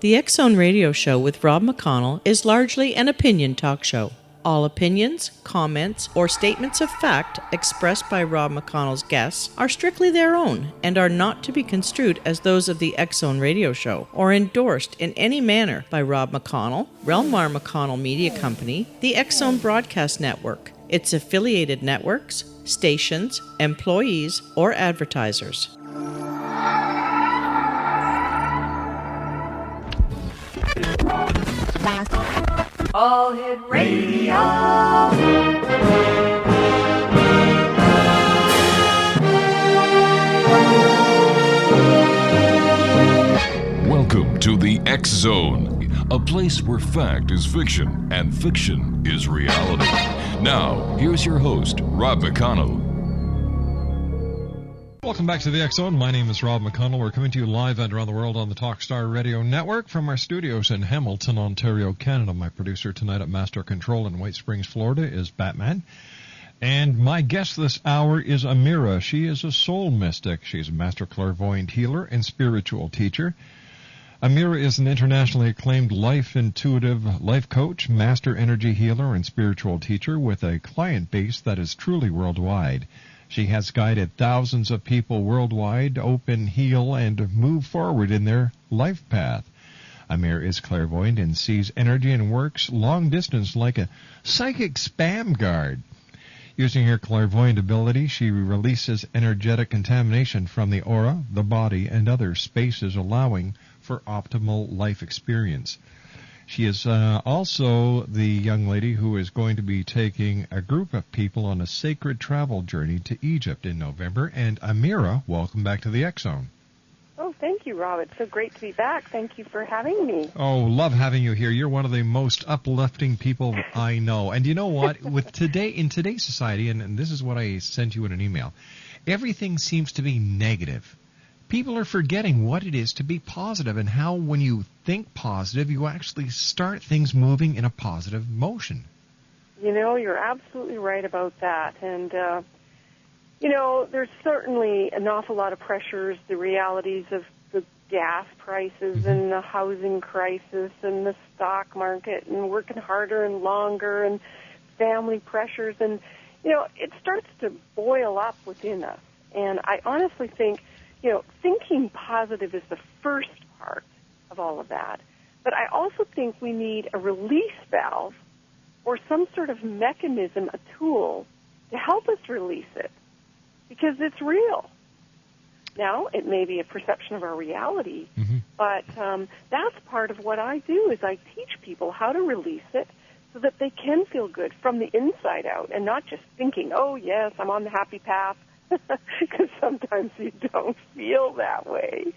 The X-Zone Radio Show with Rob McConnell is largely an opinion talk show. All opinions, comments, or statements of fact expressed by Rob McConnell's guests are strictly their own and are not to be construed as those of the X-Zone Radio Show or endorsed in any manner by Rob McConnell, Relmar McConnell Media Company, the X-Zone Broadcast Network, its affiliated networks, stations, employees, or advertisers. All Hit Radio. Welcome to the X-Zone, a place where fact is fiction and fiction is reality. Now, here's your host, Rob McConnell. Welcome back to the X-Zone. My name is Rob McConnell. We're coming to you live and around the world on the Talkstar Radio Network from our studios in Hamilton, Ontario, Canada. My producer tonight at Master Control in White Springs, Florida is Batman. And my guest this hour is Amirah. She is a soul mystic. She's a master clairvoyant healer and spiritual teacher. Amirah is an internationally acclaimed intuitive life coach, master energy healer, and spiritual teacher with a client base that is truly worldwide. She has guided thousands of people worldwide open, heal, and move forward in their life path. Amirah is clairvoyant and sees energy and works long distance like a psychic spam guard. Using her clairvoyant ability, she releases energetic contamination from the aura, the body, and other spaces, allowing for optimal life experience. She is also the young lady who is going to be taking a group of people on a sacred travel journey to Egypt in November. And Amirah, welcome back to the X-Zone. Oh, thank you, Rob. It's so great to be back. Thank you for having me. Oh, love having you here. You're one of the most uplifting people I know. And you know what? In today's society, and this is what I sent you in an email, everything seems to be negative. People are forgetting what it is to be positive and how when you think positive, you actually start things moving in a positive motion. You know, you're absolutely right about that. And, there's certainly an awful lot of pressures, the realities of the gas prices and the housing crisis and the stock market and working harder and longer and family pressures. And, it starts to boil up within us. And I honestly think, thinking positive is the first part of all of that. But I also think we need a release valve or some sort of mechanism, a tool, to help us release it. Because it's real. Now, it may be a perception of our reality, but that's part of what I do is I teach people how to release it so that they can feel good from the inside out and not just thinking, oh, yes, I'm on the happy path. Because sometimes you don't feel that way,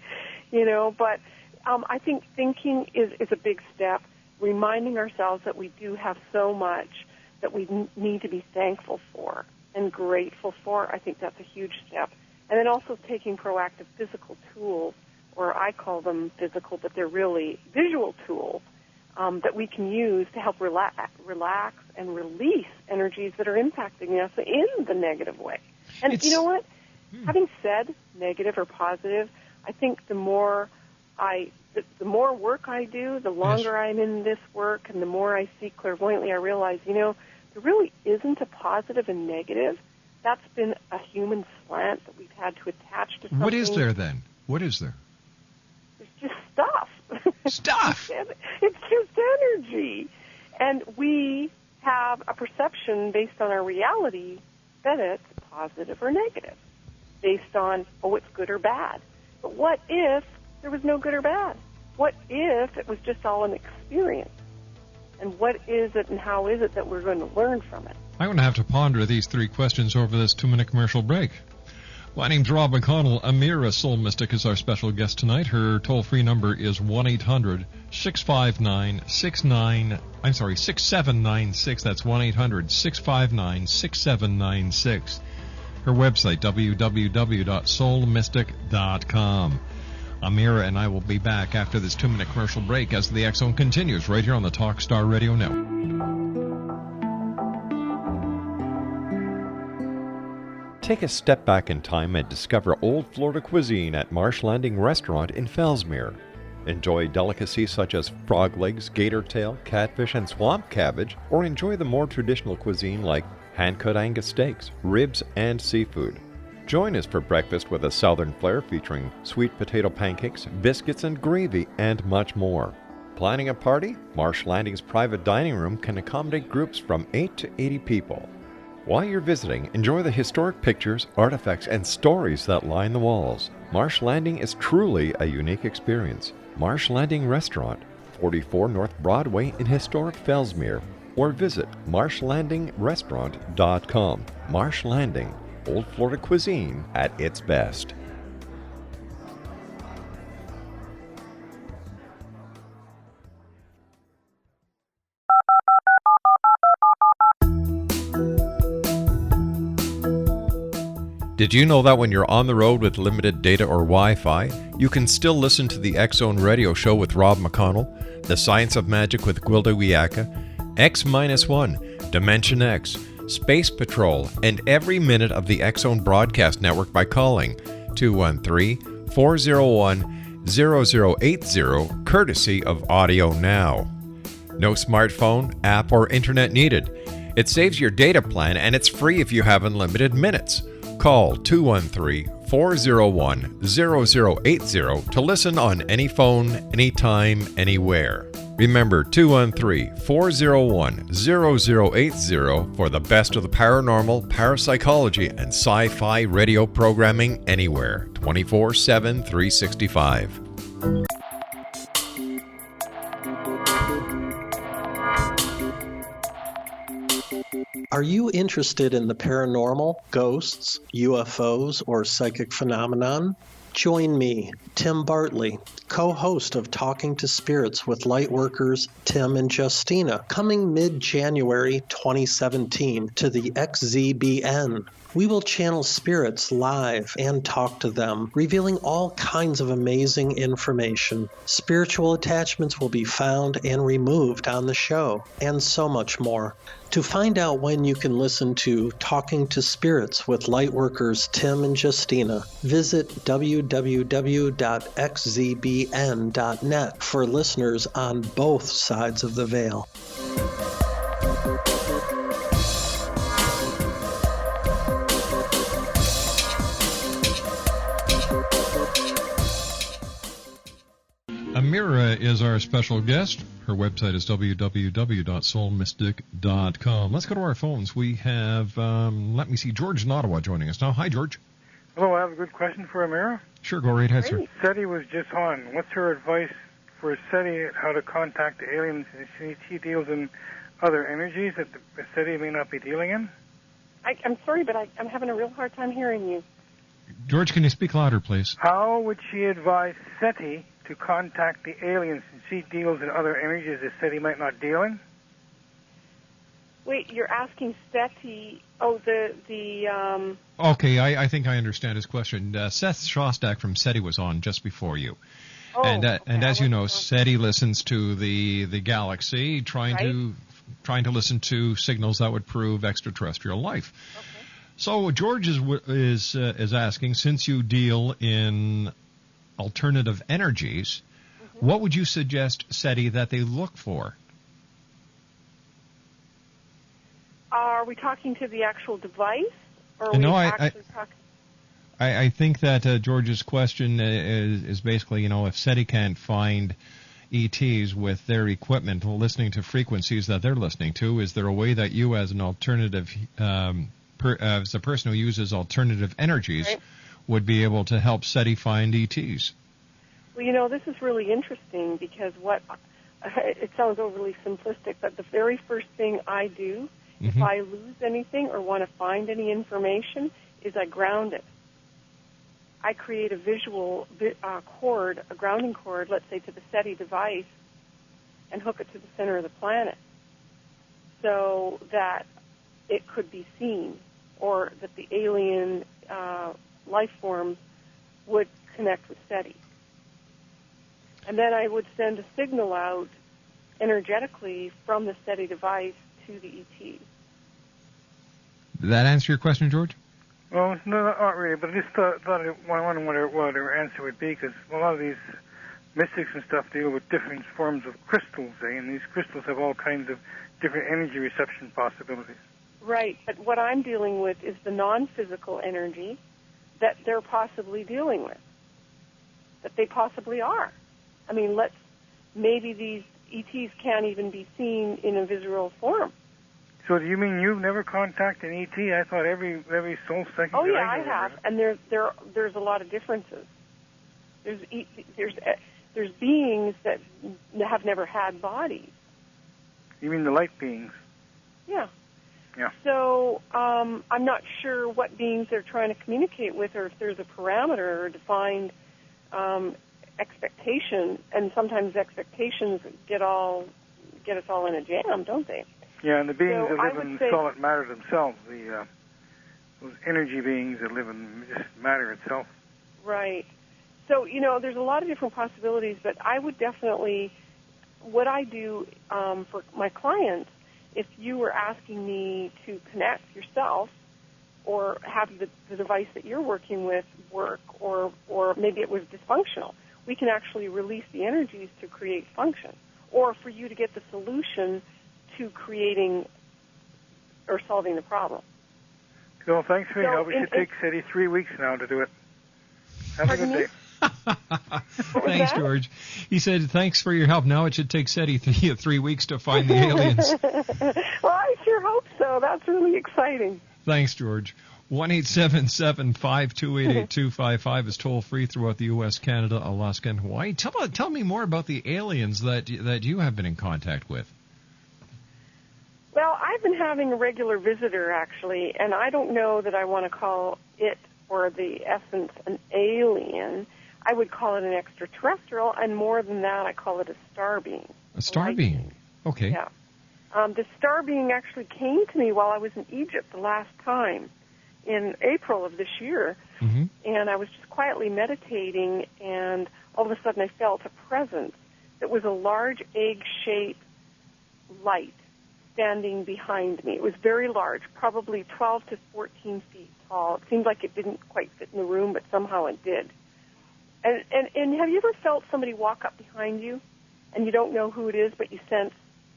But I think thinking is a big step, reminding ourselves that we do have so much that we need to be thankful for and grateful for. I think that's a huge step. And then also taking proactive physical tools, or I call them physical, but they're really visual tools that we can use to help relax and release energies that are impacting us in the negative way. And you know what? Having said negative or positive, I think the more work I do, the longer I'm in this work, and the more I see clairvoyantly, I realize, there really isn't a positive and negative. That's been a human slant that we've had to attach to something. What is there then? What is there? It's just stuff. Stuff! It's just energy. And we have a perception based on our reality that it's positive or negative, based on, it's good or bad. But what if there was no good or bad? What if it was just all an experience? And what is it and how is it that we're going to learn from it? I'm going to have to ponder these three questions over this 2-minute commercial break. My name's Rob McConnell. Amirah SoulMystic is our special guest tonight. Her toll-free number is 1-800-659-6796. That's 1-800-659-6796. Her website, www.soulmystic.com. Amirah and I will be back after this 2-minute commercial break as the X-Zone continues right here on the Talkstar Radio Network. Take a step back in time and discover old Florida cuisine at Marsh Landing Restaurant in Fellsmere. Enjoy delicacies such as frog legs, gator tail, catfish, and swamp cabbage, or enjoy the more traditional cuisine like hand-cut Angus steaks, ribs, and seafood. Join us for breakfast with a southern flair featuring sweet potato pancakes, biscuits and gravy, and much more. Planning a party? Marsh Landing's private dining room can accommodate groups from 8 to 80 people. While you're visiting, enjoy the historic pictures, artifacts, and stories that line the walls. Marsh Landing is truly a unique experience. Marsh Landing Restaurant, 44 North Broadway in historic Fellsmere, or visit marshlandingrestaurant.com. Marsh Landing, Old Florida cuisine at its best. Did you know that when you're on the road with limited data or Wi-Fi, you can still listen to the X-Zone Radio Show with Rob McConnell, The Science of Magic with Gwilda Wiyaka, X-1, Dimension X, Space Patrol, and every minute of the X-Zone Broadcast Network by calling 213-401-0080, courtesy of Audio Now. No smartphone, app, or internet needed. It saves your data plan and it's free if you have unlimited minutes. Call 213-401-0080 to listen on any phone, anytime, anywhere. Remember 213-401-0080 for the best of the paranormal, parapsychology, and sci-fi radio programming anywhere, 24/7, 365. Are you interested in the paranormal, ghosts, UFOs, or psychic phenomenon? Join me, Tim Bartley, co-host of Talking to Spirits with Lightworkers Tim and Justina, coming mid-January 2017 to the XZBN. We will channel spirits live and talk to them, revealing all kinds of amazing information. Spiritual attachments will be found and removed on the show, and so much more. To find out when you can listen to Talking to Spirits with Lightworkers Tim and Justina, visit www.xzbn.net for listeners on both sides of the veil. Amirah is our special guest. Her website is www.soulmystic.com. Let's go to our phones. We have, George in Ottawa joining us now. Hi, George. Hello, I have a good question for Amirah. Sure, go right ahead, sir. SETI was just on. What's her advice for SETI how to contact the aliens? She deals in other energies that the SETI may not be dealing in? I'm sorry, but I'm having a real hard time hearing you. George, can you speak louder, please? How would she advise SETI to contact the aliens, since she deals in other energies that SETI might not deal in? Wait, you're asking SETI? Oh, the. Okay, I think I understand his question. Seth Shostak from SETI was on just before you. Oh, and okay, as you know, SETI listens to the galaxy, trying to listen to signals that would prove extraterrestrial life. Okay. So George is asking, since you deal in alternative energies, what would you suggest, SETI, that they look for? Are we talking to the actual device, or are No, we actually talking? I think that George's question is basically, if SETI can't find ETs with their equipment listening to frequencies that they're listening to, is there a way that you, as an alternative, as a person who uses alternative energies, right, would be able to help SETI find ETs? Well, this is really interesting because it sounds overly simplistic, but the very first thing I do if I lose anything or want to find any information is I ground it. I create a visual cord, a grounding cord, let's say to the SETI device, and hook it to the center of the planet so that it could be seen, or that the alien life forms would connect with SETI. And then I would send a signal out energetically from the SETI device to the ET. Did that answer your question, George? Well, no, not really, but I just thought I wondered what her answer would be, because a lot of these mystics and stuff deal with different forms of crystals, and these crystals have all kinds of different energy reception possibilities. Right, but what I'm dealing with is the non-physical energy that they're possibly dealing with, that they possibly are. I mean, maybe these ETs can't even be seen in a visual form. So do you mean you've never contacted an ET? I thought every soul psychic. Oh yeah, I have, and there's a lot of differences. There's beings that have never had bodies. You mean the light beings? Yeah. Yeah. So I'm not sure what beings they're trying to communicate with, or if there's a parameter or defined expectation. And sometimes expectations get us all in a jam, don't they? Yeah, and the beings So that live in solid matter themselves, those energy beings that live in just matter itself. Right. So, there's a lot of different possibilities, but I would definitely, what I do for my clients, if you were asking me to connect yourself or have the device that you're working with work, or maybe it was dysfunctional, we can actually release the energies to create function, or for you to get the solution to creating or solving the problem. Well, thanks for your help. It should take SETI 3 weeks now to do it. Have a good day. Thanks, George. He said, thanks for your help. Now it should take SETI 3 weeks to find the aliens. Well, I sure hope so. That's really exciting. Thanks, George. 1-877-528-8255 is toll-free throughout the U.S., Canada, Alaska, and Hawaii. Tell me more about the aliens that you have been in contact with. Well, I've been having a regular visitor, actually, and I don't know that I want to call it, or the essence, an alien. I would call it an extraterrestrial, and more than that, I call it a star being. A star being? Okay. Yeah. The star being actually came to me while I was in Egypt the last time, in April of this year, and I was just quietly meditating, and all of a sudden I felt a presence that was a large egg-shaped light standing behind me. It was very large, probably 12 to 14 feet tall. It seemed like it didn't quite fit in the room, but somehow it did. And have you ever felt somebody walk up behind you, and you don't know who it is, but you sense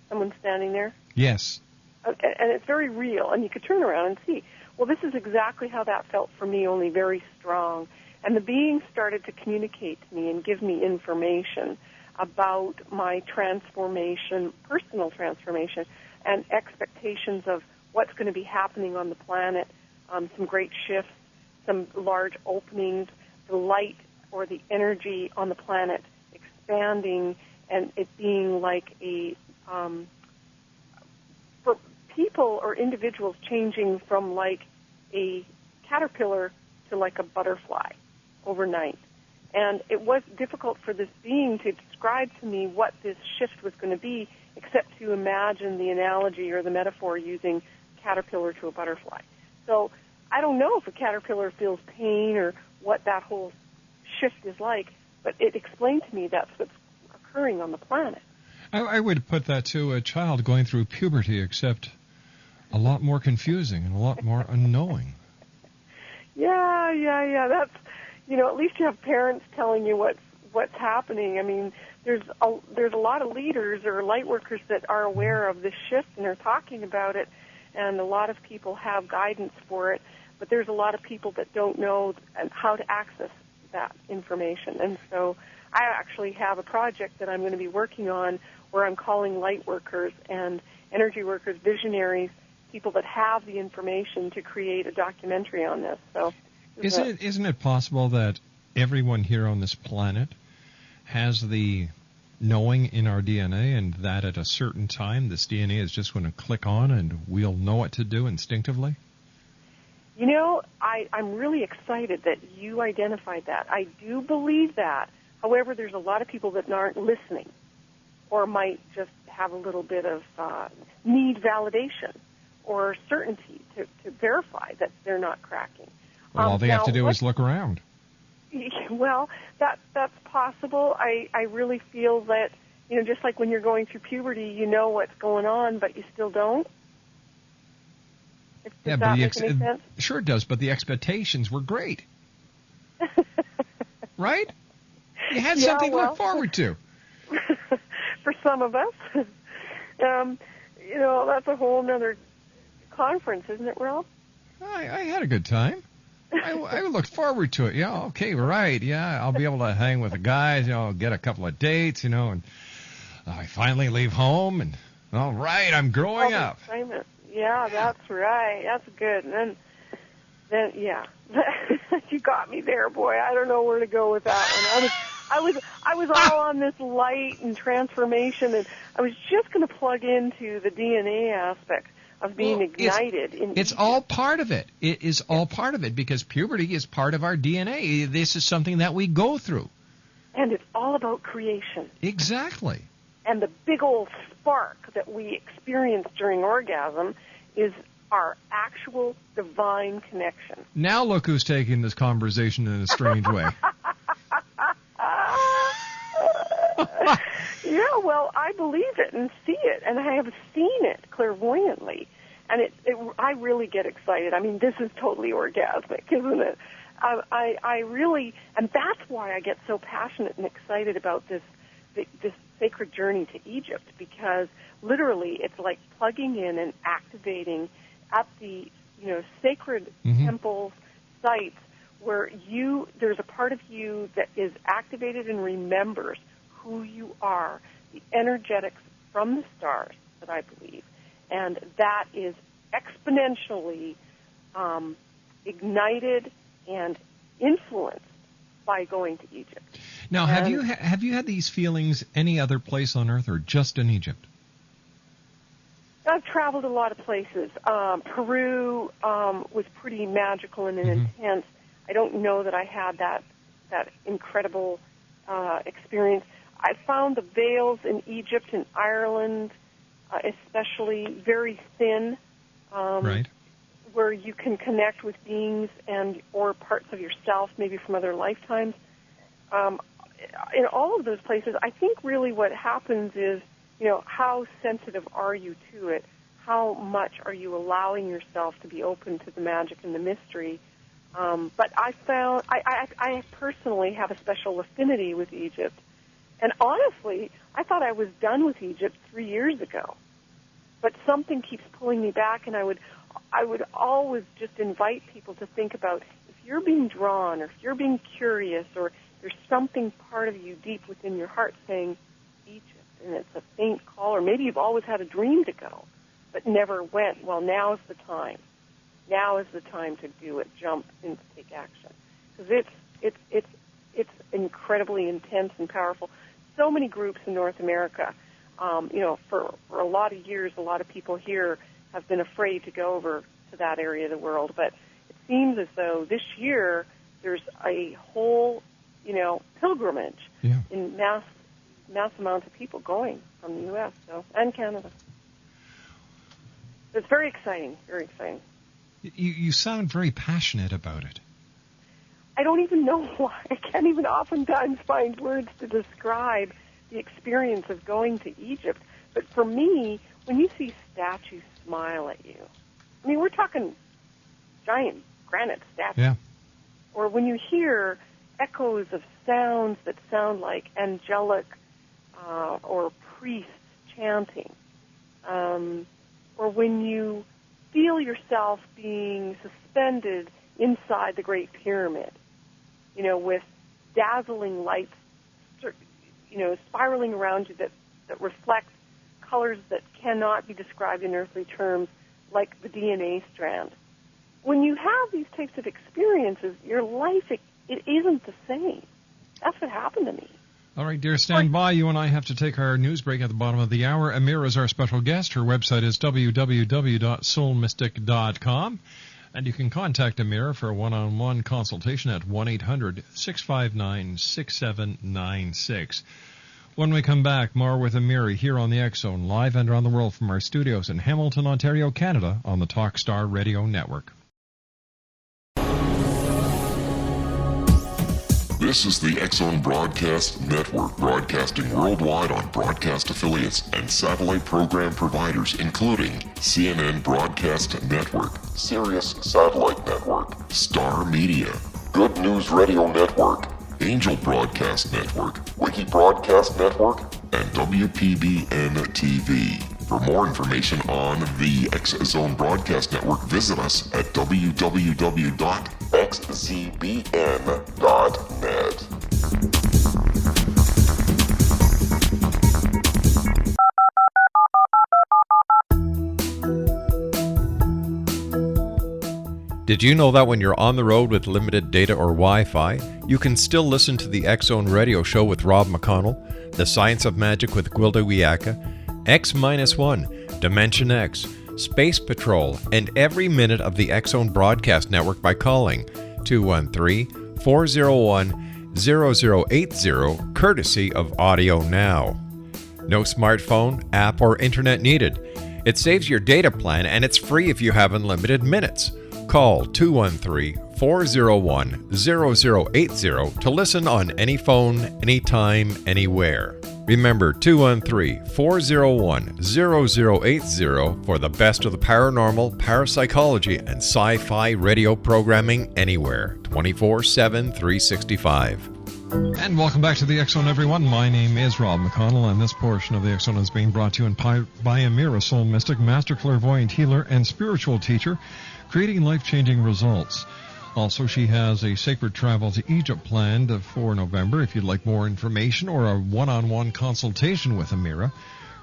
someone standing there? Yes. And it's very real, and you could turn around and see. Well, this is exactly how that felt for me, only very strong. And the being started to communicate to me and give me information about my transformation, personal transformation, and expectations of what's going to be happening on the planet, some great shifts, some large openings, the light or the energy on the planet expanding, and it being like for people or individuals changing from like a caterpillar to like a butterfly overnight. And it was difficult for this being to describe to me what this shift was going to be, except to imagine the analogy or the metaphor using caterpillar to a butterfly. So I don't know if a caterpillar feels pain or what that whole shift is like, but it explained to me that's what's occurring on the planet. I would put that to a child going through puberty, except a lot more confusing and a lot more unknowing. Yeah. That's, at least you have parents telling you what's happening. I mean, there's a lot of leaders or light workers that are aware of this shift and are talking about it, and a lot of people have guidance for it, but there's a lot of people that don't know how to access that information. And so I actually have a project that I'm going to be working on where I'm calling light workers and energy workers, visionaries, people that have the information to create a documentary on this. So isn't it possible that everyone here on this planet has the knowing in our DNA, and that at a certain time this DNA is just going to click on and we'll know what to do instinctively? I'm really excited that you identified that. I do believe that. However, there's a lot of people that aren't listening or might just have a little bit of need validation or certainty to verify that they're not cracking. Well, all they have to do is look around. Well, that's possible. I really feel that, just like when you're going through puberty, you know what's going on, but you still don't. Does that make any sense? Sure it does, but the expectations were great. Right? You had something to look forward to. For some of us. That's a whole nother conference, isn't it, Rob? I had a good time. I looked forward to it. Yeah, okay, right. Yeah, I'll be able to hang with the guys, get a couple of dates, and I finally leave home, and all right, I'm growing up. Excitement. Yeah, that's right. That's good. And then yeah, you got me there, boy. I don't know where to go with that one. I was all on this light and transformation, and I was just going to plug into the DNA aspect of being ignited. It's all part of it. It is all part of it because puberty is part of our DNA. This is something that we go through. And it's all about creation. Exactly. And the big old spark that we experience during orgasm is our actual divine connection. Now look who's taking this conversation in a strange way. Yeah, well, I believe it and see it, and I have seen it clairvoyantly, and I really get excited. I mean, this is totally orgasmic, isn't it? I really, and that's why I get so passionate and excited about this sacred journey to Egypt, because literally it's like plugging in and activating at the sacred temples, sites where there's a part of you that is activated and remembers who you are, the energetics from the stars that I believe, and that is exponentially ignited and influenced by going to Egypt. Now, have you had these feelings any other place on Earth or just in Egypt? I've traveled a lot of places. Peru was pretty magical and intense. I don't know that I had that incredible experience. I found the veils in Egypt and Ireland, especially very thin, right, where you can connect with beings or parts of yourself, maybe from other lifetimes. In all of those places, I think really what happens is, how sensitive are you to it? How much are you allowing yourself to be open to the magic and the mystery? But I found I personally have a special affinity with Egypt. And honestly, I thought I was done with Egypt 3 years ago. But something keeps pulling me back, and I would always just invite people to think about if you're being drawn or if you're being curious or there's something part of you deep within your heart saying Egypt, and it's a faint call, or maybe you've always had a dream to go but never went. Well, now is the time. Now is the time to do it. Jump and take action, because it's incredibly intense and powerful. So many groups in North America, for a lot of years, a lot of people here have been afraid to go over to that area of the world. But it seems as though this year there's a whole, pilgrimage in mass amounts of people going from the U.S. And Canada. It's very exciting, very exciting. You sound very passionate about it. I don't even know why. I can't even oftentimes find words to describe the experience of going to Egypt. But for me, when you see statues smile at you, I mean, we're talking giant granite statues. Yeah. Or when you hear echoes of sounds that sound like angelic or priests chanting, or when you feel yourself being suspended inside the Great Pyramid, with dazzling lights, spiraling around you that reflect colors that cannot be described in earthly terms, like the DNA strand. When you have these types of experiences, your life, it isn't the same. That's what happened to me. All right, dear, stand by. You and I have to take our news break at the bottom of the hour. Amirah is our special guest. Her website is www.soulmystic.com. And you can contact Amirah for a one-on-one consultation at 1-800-659-6796. When we come back, more with Amirah here on the X-Zone, live and around the world from our studios in Hamilton, Ontario, Canada, on the Talkstar Radio Network. This is the X-Zone Broadcast Network, broadcasting worldwide on broadcast affiliates and satellite program providers, including CNN Broadcast Network, Sirius Satellite Network, Star Media, Good News Radio Network, Angel Broadcast Network, Wiki Broadcast Network, and WPBN TV. For more information on the X Zone Broadcast Network, visit us at www.xzbn.net. Did you know that when you're on the road with limited data or Wi-Fi, you can still listen to the X Zone Radio Show with Rob McConnell, The Science of Magic with Gwilda Wiyaka, X-1, Dimension X, Space Patrol, and every minute of the X Zone Broadcast Network by calling 213-401-0080, courtesy of Audio Now. No smartphone, app, or internet needed. It saves your data plan and it's free if you have unlimited minutes. Call 213-401-0080 to listen on any phone, anytime, anywhere. Remember 213-401-0080 for the best of the paranormal, parapsychology, and sci-fi radio programming anywhere, 24/7, 365. And welcome back to the X Zone, everyone. My name is Rob McConnell, and this portion of the X Zone is being brought to you by Amirah, SoulMystic, master clairvoyant healer and spiritual teacher, creating life-changing results. Also, she has a sacred travel to Egypt planned for November. If you'd like more information or a one-on-one consultation with Amirah,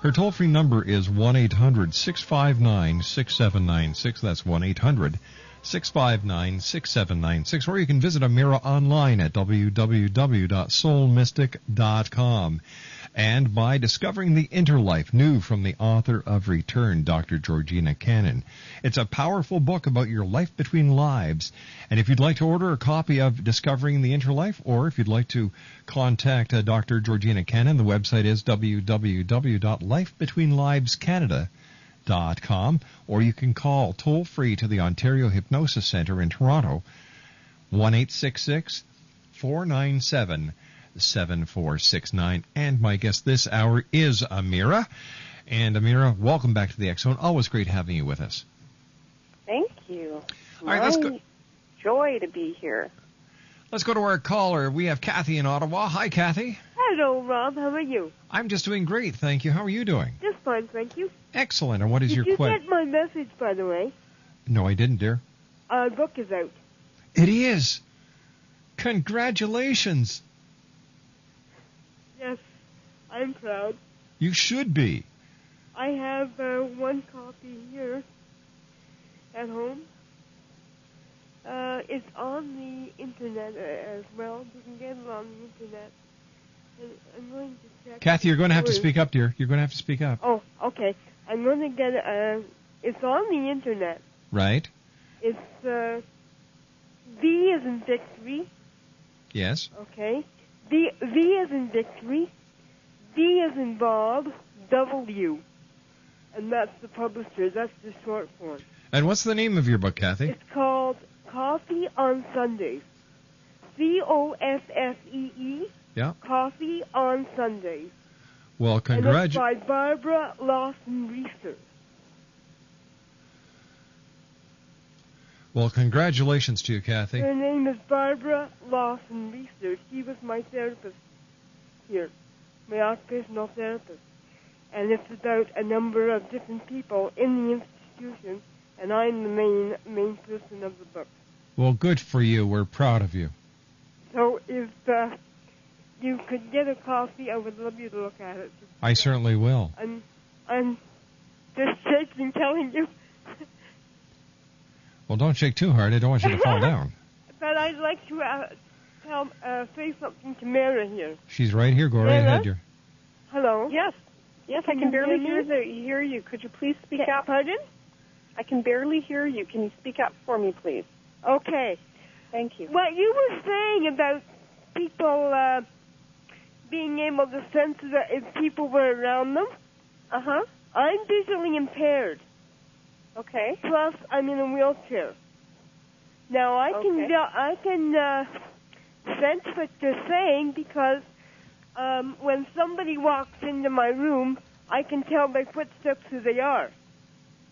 her toll-free number is 1-800-659-6796. That's 1-800-659-6796. Or you can visit Amirah online at www.soulmystic.com. And by Discovering the Interlife, new from the author of Return, Dr. Georgina Cannon. It's a powerful book about your life between lives. And if you'd like to order a copy of Discovering the Interlife, or if you'd like to contact Dr. Georgina Cannon, the website is www.lifebetweenlivescanada.com, or you can call toll-free to the Ontario Hypnosis Center in Toronto, 1-866-497-7469. And my guest this hour is Amirah. And Amirah, welcome back to the X Zone. Always great having you with us. Thank you. All right, let's go. Joy to be here. Let's go to our caller. We have Kathy in Ottawa. Hi, Kathy. Hello, Rob. How are you? I'm just doing great, thank you. How are you doing? Just fine, thank you. Excellent. And what is your Did you question? get my message, by the way? No, I didn't, dear. Our book is out. It is. Congratulations. Yes, I'm proud. You should be. I have one copy here at home. It's on the internet as well. You can get it on the internet. And I'm going to check. Kathy, you're going to have to speak up, dear. You're going to have to speak up. Oh, okay. I'm going to get it. It's on the internet. Right. It's V as in victory. Yes. Okay. V as in victory. B as in Bob. W. And that's the publisher. That's the short form. And what's the name of your book, Kathy? It's called Coffee on Sundays. COFFEE. Yeah. Coffee on Sundays. Well, And it's by Barbara Lawson-Reeser. Well, congratulations to you, Kathy. Her name is Barbara Lawson-Reeser. She was my therapist here, my occupational therapist. And it's about a number of different people in the institution, and I'm the main person of the book. Well, good for you. We're proud of you. So if you could get a copy, I would love you to look at it. I certainly will. I'm just shaking telling you. Well, don't shake too hard. I don't want you to fall down. But I'd like to say something to Mara here. She's right here. Go right ahead, dear. Hello? Yes, I can barely hear you. Could you please speak up? Pardon? I can barely hear you. Can you speak up for me, please? Okay. Thank you. What you were saying about people being able to sense that if people were around them. Uh-huh. I'm visually impaired. Okay. Plus, I'm in a wheelchair. Now, I can sense what you're saying because when somebody walks into my room, I can tell by footsteps who they are.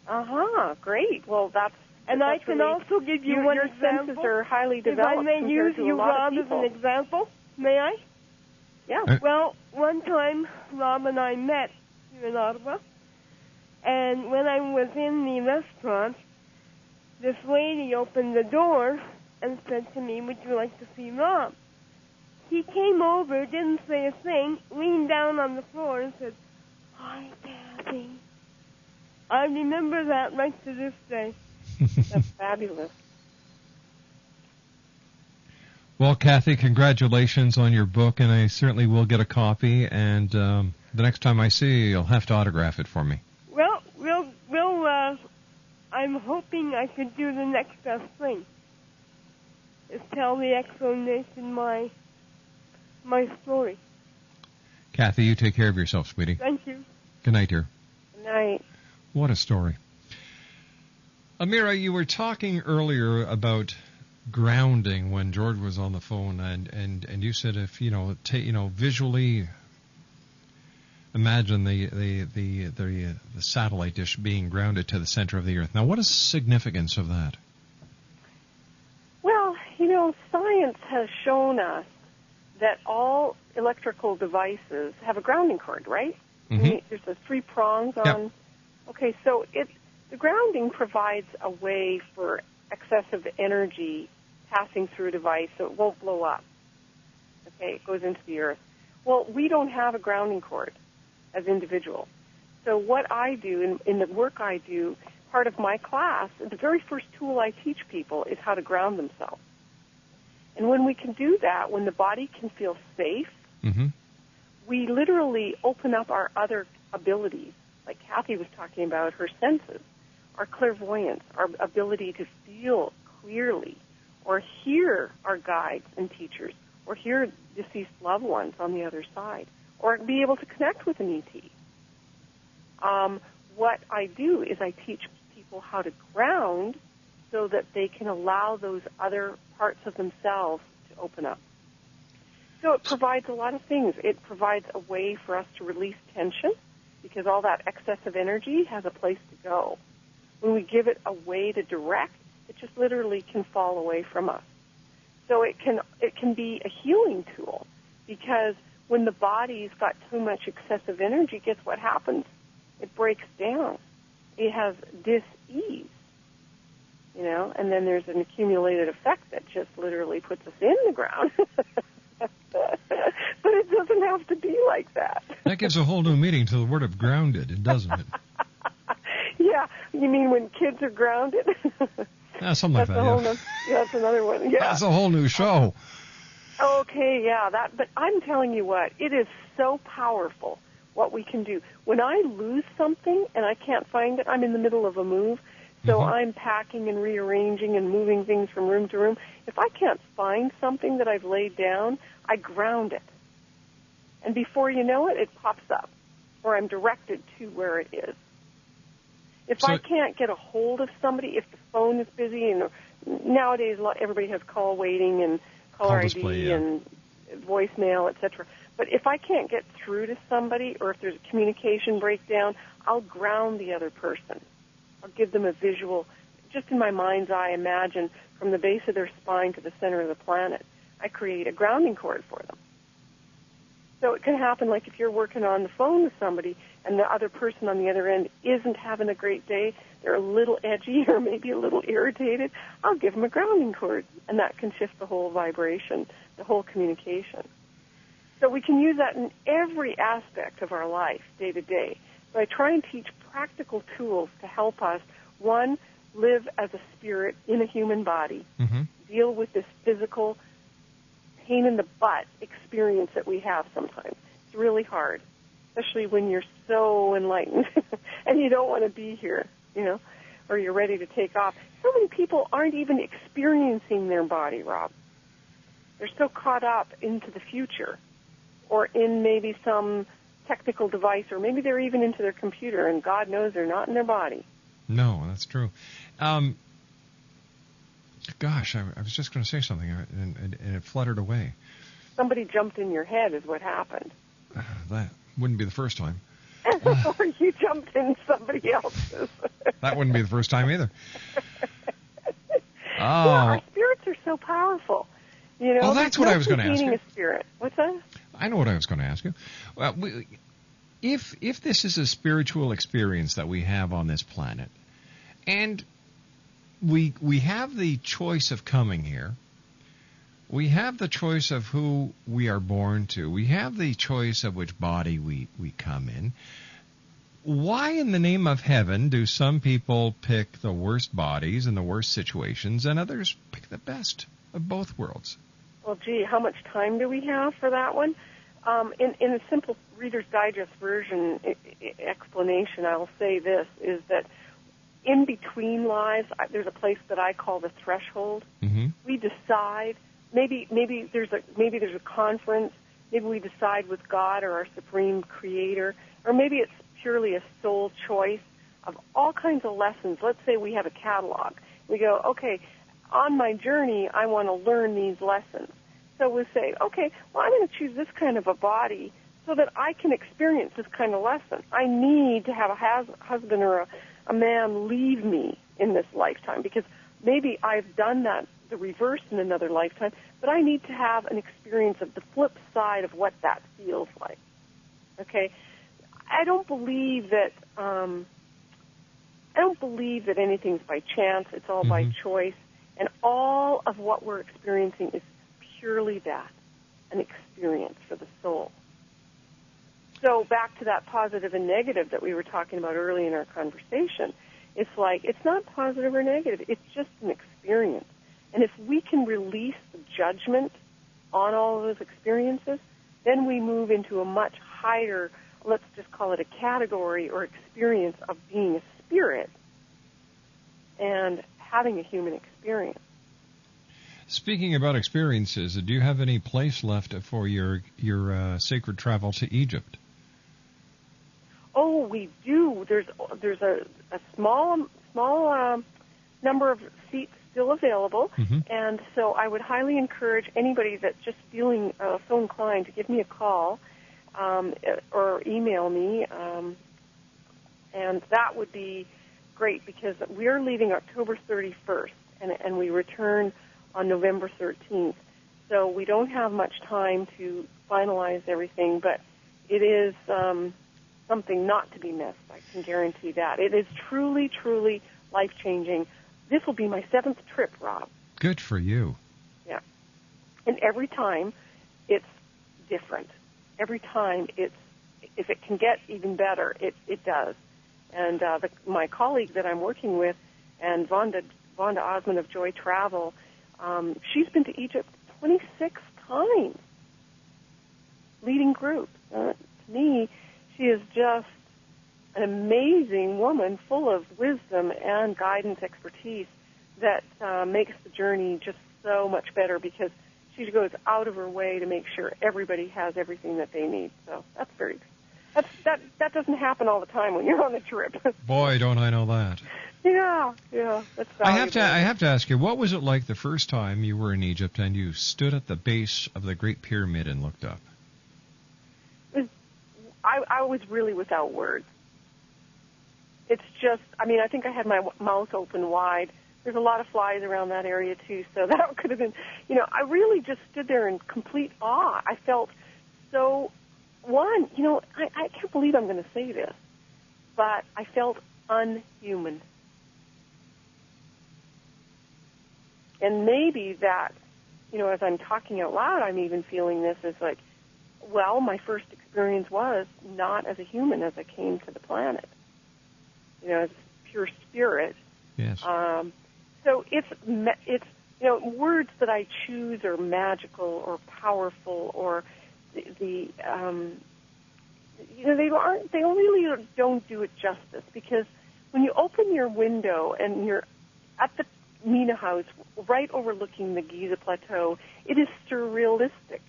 Uh-huh. Great. Well, that's... And I can also give you one example. Your senses are highly developed. If I may use you, Rob, as an example. May I? Yeah. Well, one time Rob and I met here in Ottawa, and when I was in the restaurant, this lady opened the door and said to me, "Would you like to see Rob?" He came over, didn't say a thing, leaned down on the floor and said, "Hi, Kathy." I remember that right to this day. That's fabulous. Well, Kathy, congratulations on your book, and I certainly will get a copy, and the next time I see you, you'll have to autograph it for me. Well, I'm hoping I could do the next best thing. Is tell the explanation my story. Kathy, you take care of yourself, sweetie. Thank you. Good night, dear. Good night. What a story. Amirah, you were talking earlier about grounding when George was on the phone, and you said if visually imagine the satellite dish being grounded to the center of the earth. Now, what is the significance of that? Well, science has shown us that all electrical devices have a grounding cord, right? Mm-hmm. There's the 3 prongs on. Yep. Okay, so the grounding provides a way for excessive energy passing through a device so it won't blow up. Okay, it goes into the earth. Well, we don't have a grounding cord as individuals. So what I do in the work I do, part of my class, the very first tool I teach people is how to ground themselves. And when we can do that, when the body can feel safe, mm-hmm. we literally open up our other abilities. Like Kathy was talking about, her senses, our clairvoyance, our ability to feel clearly, or hear our guides and teachers, or hear deceased loved ones on the other side, or be able to connect with an ET. What I do is I teach people how to ground so that they can allow those other parts of themselves to open up. So it provides a lot of things. It provides a way for us to release tension because all that excessive energy has a place to go. When we give it a way to direct, it just literally can fall away from us. So it can be a healing tool because when the body's got too much excessive energy, guess what happens? It breaks down. It has dis-ease, and then there's an accumulated effect that just literally puts us in the ground. But it doesn't have to be like that. That gives a whole new meaning to the word of grounded, doesn't it? Yeah, you mean when kids are grounded? Something like that, that's another one. Yeah. That's a whole new show. Okay, yeah, but I'm telling you what, it is so powerful what we can do. When I lose something and I can't find it, I'm in the middle of a move, so mm-hmm. I'm packing and rearranging and moving things from room to room. If I can't find something that I've laid down, I ground it. And before you know it, it pops up, or I'm directed to where it is. If I can't get a hold of somebody, if the phone is busy, and nowadays everybody has call waiting and caller ID display, and voicemail, etc. But if I can't get through to somebody, or if there's a communication breakdown, I'll ground the other person. I'll give them a visual, just in my mind's eye, imagine from the base of their spine to the center of the planet. I create a grounding cord for them. So it can happen like if you're working on the phone with somebody and the other person on the other end isn't having a great day, they're a little edgy or maybe a little irritated, I'll give them a grounding cord, and that can shift the whole vibration, the whole communication. So we can use that in every aspect of our life, day to day. So I try and teach practical tools to help us, one, live as a spirit in a human body, mm-hmm. deal with this physical pain in the butt experience that we have sometimes. It's really hard, especially when you're so enlightened and you don't want to be here, or you're ready to take off. So many people aren't even experiencing their body, Rob. They're so caught up into the future or in maybe some technical device, or maybe they're even into their computer, and God knows they're not in their body. No, that's true. Gosh, I was just going to say something, and it fluttered away. Somebody jumped in your head is what happened. That wouldn't be the first time. Or you jumped in somebody else's. That wouldn't be the first time either. Yeah, our spirits are so powerful. You know, oh, that's what I was going to ask you. A spirit. What's that? I know what I was going to ask you. Well, if this is a spiritual experience that we have on this planet, and we have the choice of coming here, we have the choice of who we are born to, we have the choice of which body we come in, why in the name of heaven do some people pick the worst bodies and the worst situations and others pick the best of both worlds? Well, gee, how much time do we have for that one? In a simple Reader's Digest version explanation, I'll say this, is that in between lives, there's a place that I call the threshold. Mm-hmm. We decide, maybe there's a conference, maybe we decide with God or our supreme creator, or maybe it's purely a soul choice of all kinds of lessons. Let's say we have a catalog. We go, okay, on my journey, I want to learn these lessons. So we say, okay, well, I'm going to choose this kind of a body so that I can experience this kind of lesson. I need to have a husband or a man leave me in this lifetime because maybe I've done that, the reverse in another lifetime, but I need to have an experience of the flip side of what that feels like. Okay? I don't believe that anything's by chance. It's all by choice. And all of what we're experiencing is purely that, an experience for the soul. So back to that positive and negative that we were talking about early in our conversation, it's like, it's not positive or negative. It's just an experience. And if we can release the judgment on all of those experiences, then we move into a much higher, let's just call it a category or experience of being a spirit and having a human experience. Speaking about experiences, do you have any place left for your sacred travel to Egypt? Oh, we do. There's a small number of seats still available, and so I would highly encourage anybody that's just feeling so inclined to give me a call or email me, and that would be great because we're leaving October 31st, and we return on November 13th. So we don't have much time to finalize everything, but it is something not to be missed. I can guarantee that. It is truly, truly life-changing. This will be my 7th trip, Rob. Good for you. Yeah. And every time it's different. Every time if it can get even better, it does. And my colleague that I'm working with, and Vonda Osmond of Joy Travel, she's been to Egypt 26 times, leading groups. To me, she is just an amazing woman full of wisdom and guidance expertise that makes the journey just so much better because she goes out of her way to make sure everybody has everything that they need. So that doesn't happen all the time when you're on a trip. Boy, don't I know that. Yeah, that's valuable. I have to ask you, what was it like the first time you were in Egypt and you stood at the base of the Great Pyramid and looked up? I was really without words. It's just, I think I had my mouth open wide. There's a lot of flies around that area, too, so that could have been, I really just stood there in complete awe. I felt so, I can't believe I'm going to say this, but I felt unhuman. And maybe that, as I'm talking out loud, I'm even feeling this as like, well, my first experience was not as a human as I came to the planet, as pure spirit. Yes. So it's words that I choose are magical or powerful or they really don't do it justice because when you open your window and you're at the Mina House right overlooking the Giza Plateau, it is surrealistic.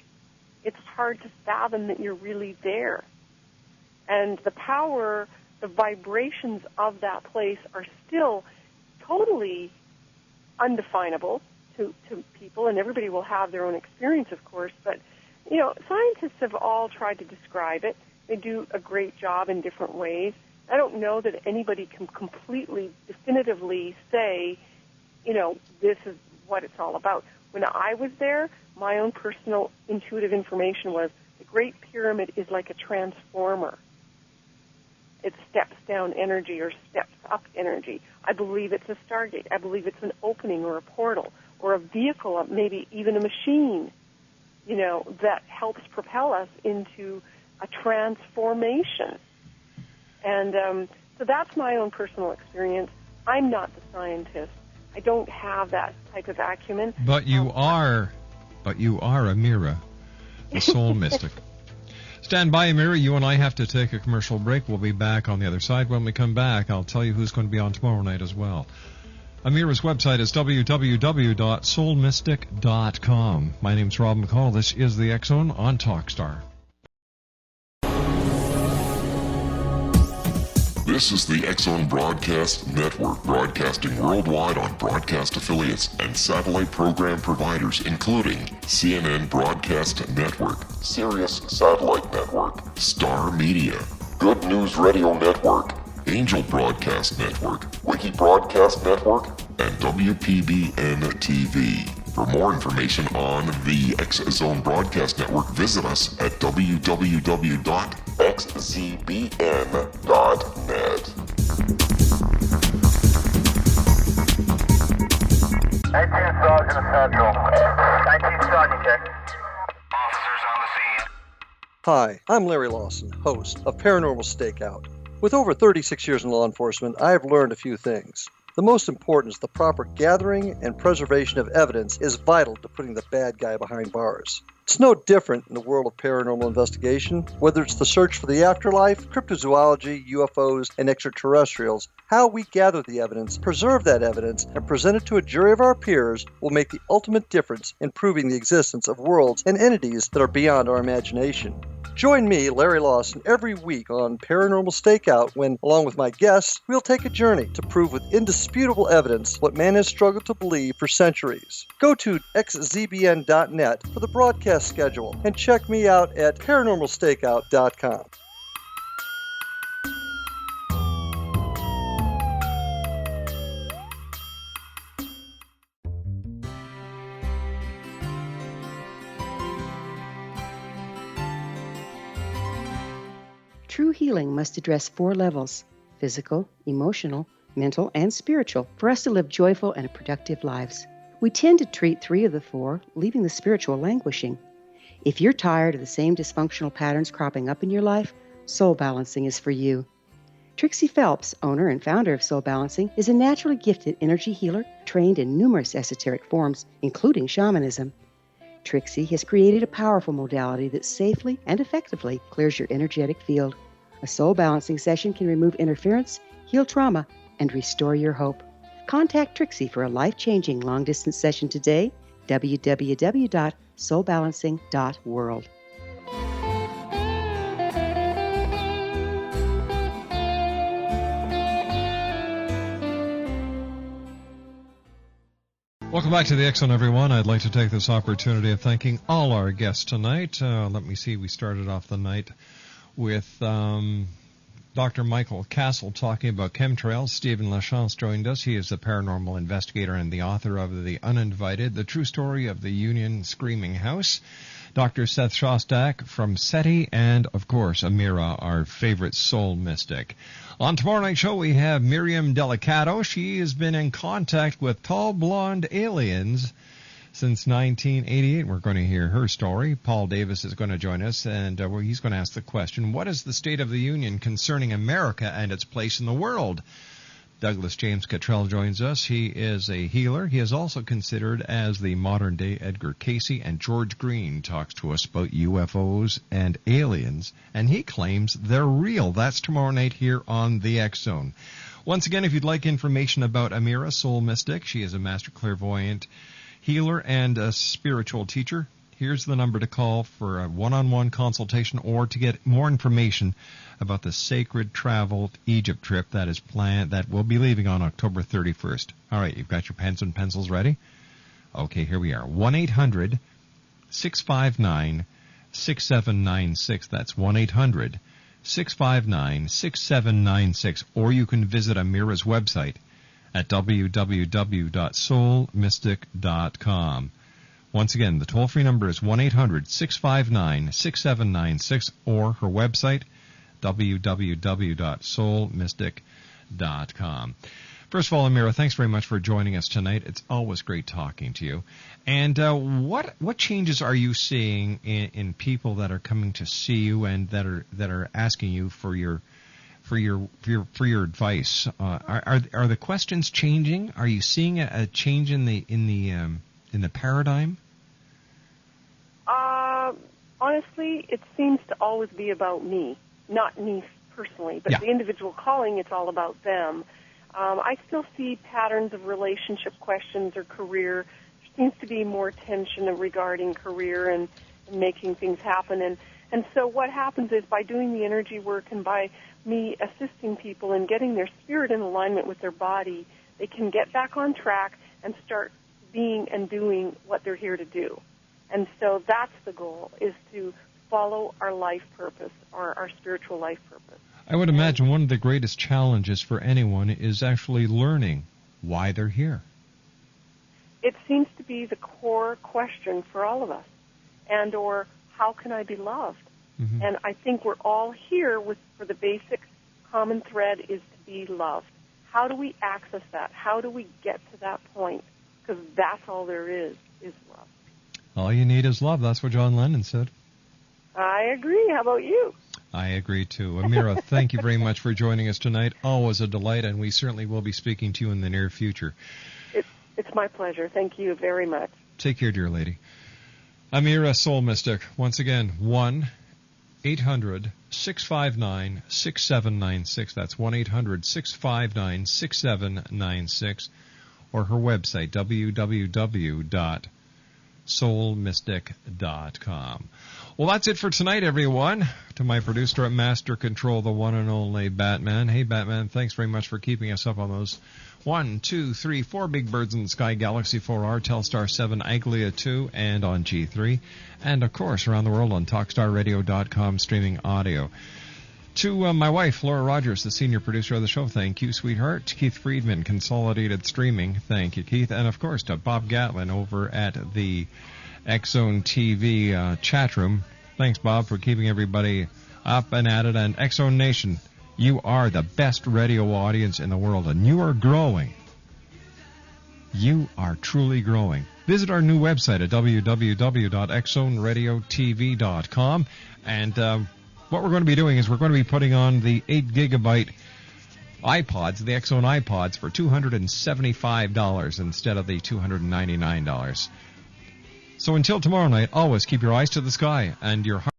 It's hard to fathom that you're really there. And the power, the vibrations of that place are still totally undefinable to people, and everybody will have their own experience, of course, but, scientists have all tried to describe it. They do a great job in different ways. I don't know that anybody can completely, definitively say, this is what it's all about. when I was there, my own personal intuitive information was the Great Pyramid is like a transformer. It steps down energy or steps up energy. I believe it's a stargate. I believe it's an opening or a portal or a vehicle, maybe even a machine, that helps propel us into a transformation. And so that's my own personal experience. I'm not the scientist. I don't have that type of acumen. But you are Amirah, the soul mystic. Stand by, Amirah. You and I have to take a commercial break. We'll be back on the other side. When we come back, I'll tell you who's going to be on tomorrow night as well. Amirah's website is www.soulmystic.com. My name's Rob McConnell. This is the X-Zone on Talkstar. This is the X-Zone Broadcast Network, broadcasting worldwide on broadcast affiliates and satellite program providers, including CNN Broadcast Network, Sirius Satellite Network, Star Media, Good News Radio Network, Angel Broadcast Network, Wiki Broadcast Network, and WPBN TV. For more information on the X-Zone Broadcast Network, visit us at www.xzbn.net. 19 Sergeant Central. 19 Sergeant, check. Officers on the scene. Hi, I'm Larry Lawson, host of Paranormal Stakeout. With over 36 years in law enforcement, I have learned a few things. The most important is the proper gathering and preservation of evidence is vital to putting the bad guy behind bars. It's no different in the world of paranormal investigation. Whether it's the search for the afterlife, cryptozoology, UFOs, and extraterrestrials, how we gather the evidence, preserve that evidence, and present it to a jury of our peers will make the ultimate difference in proving the existence of worlds and entities that are beyond our imagination. Join me, Larry Lawson, every week on Paranormal Stakeout when, along with my guests, we'll take a journey to prove with indisputable evidence what man has struggled to believe for centuries. Go to xzbn.net for the broadcast schedule and check me out at paranormalstakeout.com. True healing must address 4 levels: physical, emotional, mental, and spiritual, for us to live joyful and productive lives. We tend to treat 3 of the 4, leaving the spiritual languishing. If you're tired of the same dysfunctional patterns cropping up in your life, Soul Balancing is for you. Trixie Phelps, owner and founder of Soul Balancing, is a naturally gifted energy healer trained in numerous esoteric forms, including shamanism. Trixie has created a powerful modality that safely and effectively clears your energetic field. A soul balancing session can remove interference, heal trauma, and restore your hope. Contact Trixie for a life-changing long-distance session today. www.soulbalancing.world. Welcome back to the X-Zone, everyone. I'd like to take this opportunity of thanking all our guests tonight. Let me see. We started off the night with Dr. Michael Castle talking about chemtrails. Stephen Lachance joined us. He is the paranormal investigator and the author of The Uninvited, The True Story of the Union Screaming House. Dr. Seth Shostak from SETI, and, of course, Amirah, our favorite soul mystic. On tomorrow night's show, we have Miriam Delicato. She has been in contact with tall blonde aliens since 1988. We're going to hear her story. Paul Davis is going to join us, and he's going to ask the question, what is the State of the Union concerning America and its place in the world? Douglas James Cottrell joins us. He is a healer. He is also considered as the modern-day Edgar Cayce, and George Green talks to us about UFOs and aliens, and he claims they're real. That's tomorrow night here on the X-Zone. Once again, if you'd like information about Amirah, Soul Mystic, she is a master clairvoyant healer and a spiritual teacher. Here's the number to call for a one-on-one consultation or to get more information about the Sacred Travel Egypt trip that is planned, that we'll be leaving on October 31st. All right, you've got your pens and pencils ready? Okay, here we are. 1-800-659-6796. That's 1-800-659-6796. Or you can visit Amirah's website at www.soulmystic.com. Once again, the toll-free number is 1-800-659-6796, or her website, www.soulmystic.com. First of all, Amirah, thanks very much for joining us tonight. It's always great talking to you. And what changes are you seeing in people that are coming to see you and that are asking you for your advice? Are the questions changing? Are you seeing a change in the paradigm? Honestly, it seems to always be about me, not me personally, but the individual calling, it's all about them. I still see patterns of relationship questions or career. There seems to be more tension regarding career and making things happen. And so what happens is by doing the energy work and by me assisting people in getting their spirit in alignment with their body, they can get back on track and start being and doing what they're here to do. And so that's the goal, is to follow our life purpose, or our spiritual life purpose. I would imagine one of the greatest challenges for anyone is actually learning why they're here. It seems to be the core question for all of us, and or how can I be loved? Mm-hmm. And I think we're all here for the basic common thread is to be loved. How do we access that? How do we get to that point? Because that's all there is love. All you need is love. That's what John Lennon said. I agree. How about you? I agree, too. Amirah, thank you very much for joining us tonight. Always a delight, and we certainly will be speaking to you in the near future. It's my pleasure. Thank you very much. Take care, dear lady. Amirah, Soul Mystic. Once again, 1-800-659-6796. That's 1-800-659-6796. Or her website, www.soulmystic.com. Well, that's it for tonight, everyone. To my producer at Master Control, the one and only Batman. Hey, Batman, thanks very much for keeping us up on those 1, 2, 3, 4 big birds in the sky, Galaxy 4R, Telstar 7, Anglia 2, and on G3. And, of course, around the world on TalkStarRadio.com, streaming audio. To my wife, Laura Rogers, the senior producer of the show, thank you, sweetheart. To Keith Friedman, Consolidated Streaming, thank you, Keith. And, of course, to Bob Gatlin over at the X-Zone TV chat room. Thanks, Bob, for keeping everybody up and at it. And X-Zone Nation, you are the best radio audience in the world, and you are growing. You are truly growing. Visit our new website at www.xzoneradiotv.com. And what we're going to be doing is we're going to be putting on the 8-gigabyte iPods, the X-Zone iPods, for $275 instead of the $299. So until tomorrow night, always keep your eyes to the sky and your heart